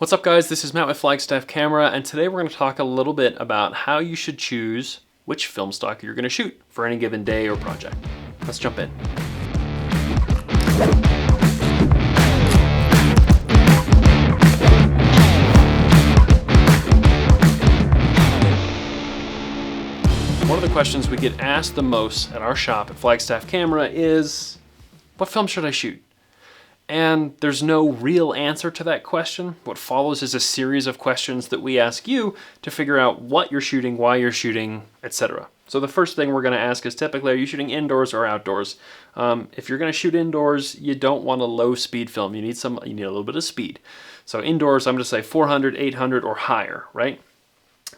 What's up guys, this is Matt with Flagstaff Camera, and today we're going to talk a little bit about how you should choose which film stock you're going to shoot for any given day or project. Let's jump in. One of the questions we get asked the most at our shop at Flagstaff Camera is, what film should I shoot? And there's no real answer to that question. What follows is a series of questions that we ask you to figure out what you're shooting, why you're shooting, etc. So the first thing we're going to ask is typically, are you shooting indoors or outdoors? If you're going to shoot indoors, you don't want a low speed film. You need a little bit of speed. So indoors, I'm going to say 400, 800 or higher, right?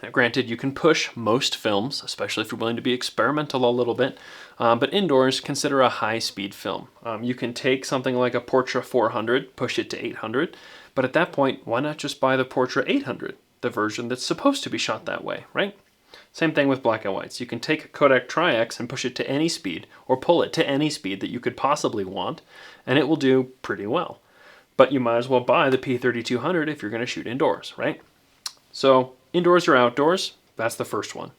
Now, granted, you can push most films, especially if you're willing to be experimental a little bit, but indoors, consider a high-speed film. You can take something like a Portra 400, push it to 800, but at that point, why not just buy the Portra 800, the version that's supposed to be shot that way, right? Same thing with black and whites. You can take a Kodak Tri-X and push it to any speed, or pull it to any speed that you could possibly want, and it will do pretty well. But you might as well buy the P3200 if you're going to shoot indoors, right? So, indoors or outdoors, that's the first one.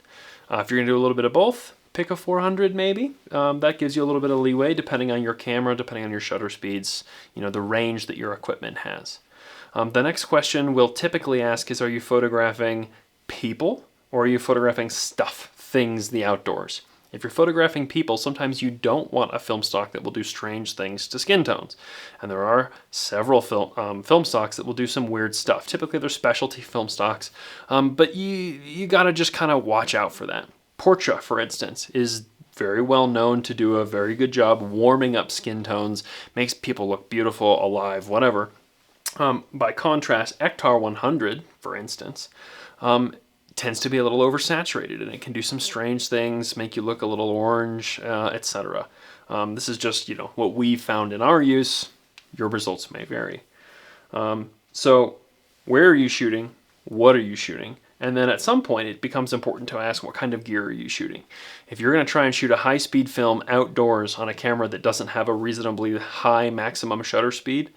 If you're going to do a little bit of both, pick a 400 maybe. That gives you a little bit of leeway depending on your camera, depending on your shutter speeds, the range that your equipment has. The next question we'll typically ask is, are you photographing people or are you photographing stuff, things, the outdoors? If you're photographing people, sometimes you don't want a film stock that will do strange things to skin tones. And there are several film stocks that will do some weird stuff. Typically they're specialty film stocks, but you gotta just kind of watch out for that. Portra, for instance, is very well known to do a very good job warming up skin tones, makes people look beautiful, alive, whatever. By contrast, Ektar 100, for instance, tends to be a little oversaturated, and it can do some strange things, make you look a little orange, etc. This is just what we found in our use. Your results may vary. So where are you shooting? What are you shooting? And then at some point it becomes important to ask, what kind of gear are you shooting? If you're going to try and shoot a high-speed film outdoors on a camera that doesn't have a reasonably high maximum shutter speed,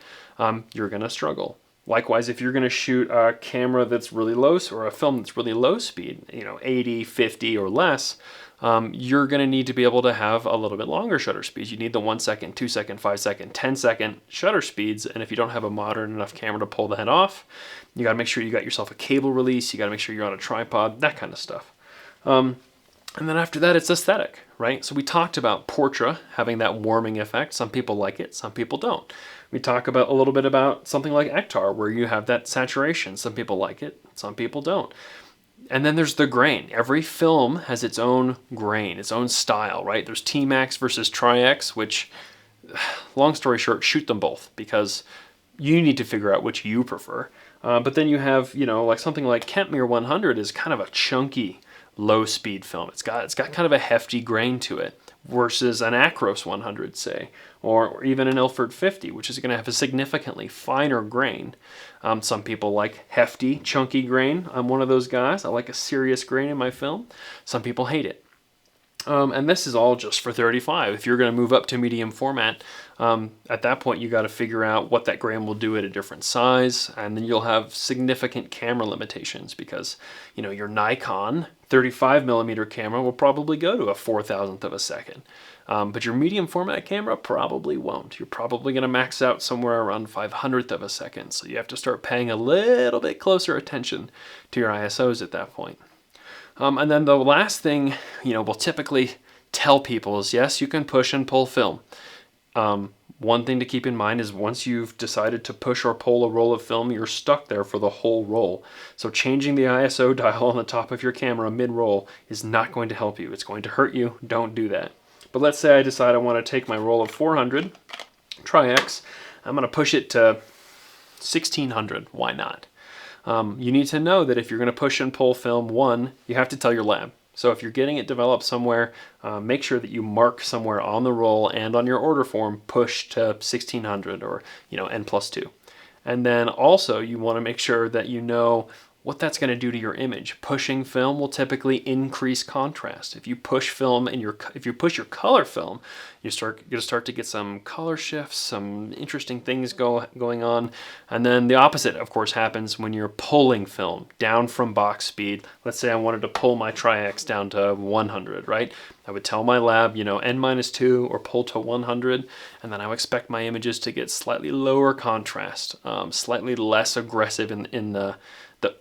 you're going to struggle. Likewise, if you're going to shoot a camera that's really low, or a film that's really low speed, 80, 50 or less, you're going to need to be able to have a little bit longer shutter speeds. You need the 1 second, 2 second, 5 second, 10 second shutter speeds. And if you don't have a modern enough camera to pull that off, you got to make sure you got yourself a cable release. You got to make sure you're on a tripod, that kind of stuff. And then after that, it's aesthetic, right? So we talked about Portra having that warming effect. Some people like it, some people don't. We talk about a little bit about something like Ektar, where you have that saturation. Some people like it, some people don't. And then there's the grain. Every film has its own grain, its own style, right? There's T-Max versus Tri-X, which, long story short, shoot them both, because you need to figure out which you prefer. But then you have, like something like Kentmere 100 is kind of a chunky, low-speed film. It's got kind of a hefty grain to it, versus an Acros 100, say, or even an Ilford 50, which is going to have a significantly finer grain. Some people like hefty, chunky grain. I'm one of those guys. I like a serious grain in my film. Some people hate it. And this is all just for 35. If you're going to move up to medium format, at that point you got to figure out what that grain will do at a different size, and then you'll have significant camera limitations because your Nikon 35mm camera will probably go to a 4,000th of a second, but your medium format camera probably won't. You're probably going to max out somewhere around 500th of a second, so you have to start paying a little bit closer attention to your ISOs at that point. And then the last thing, we'll typically tell people is, yes, you can push and pull film. One thing to keep in mind is once you've decided to push or pull a roll of film, you're stuck there for the whole roll. So changing the ISO dial on the top of your camera mid-roll is not going to help you. It's going to hurt you. Don't do that. But let's say I decide I want to take my roll of 400 Tri-X. I'm going to push it to 1600. Why not? You need to know that if you're going to push and pull film, one, you have to tell your lab. So if you're getting it developed somewhere, make sure that you mark somewhere on the roll and on your order form, push to 1600 or, N+2. And then also you want to make sure that you know what that's going to do to your image. Pushing film will typically increase contrast. If you push film and if you push your color film, you're going to start to get some color shifts, some interesting things going on. And then the opposite, of course, happens when you're pulling film down from box speed. Let's say I wanted to pull my Tri-X down to 100, right? I would tell my lab, you know, N-2 or pull to 100, and then I would expect my images to get slightly lower contrast, slightly less aggressive in the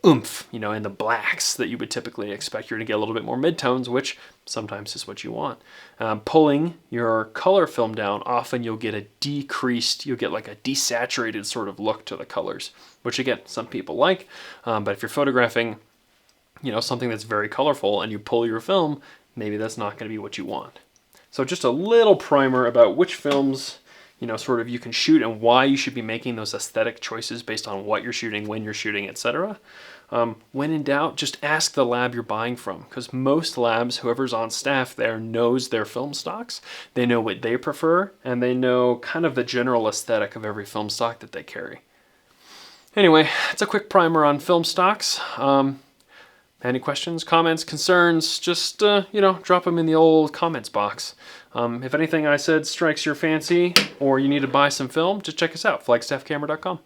oomph, you know, in the blacks that you would typically expect. You're going to get a little bit more midtones, which sometimes is what you want. Pulling your color film down, often you'll get you'll get like a desaturated sort of look to the colors, which again, some people like. But if you're photographing, you know, something that's very colorful and you pull your film, maybe that's not going to be what you want. So just a little primer about which films, you know, sort of you can shoot and why you should be making those aesthetic choices based on what you're shooting, when you're shooting, etc. When in doubt, just ask the lab you're buying from, because most labs, whoever's on staff there knows their film stocks. They know what they prefer, and they know kind of the general aesthetic of every film stock that they carry. Anyway, it's a quick primer on film stocks. Any questions, comments, concerns, just, you know, drop them in the old comments box. If anything I said strikes your fancy or you need to buy some film, just check us out, flagstaffcamera.com.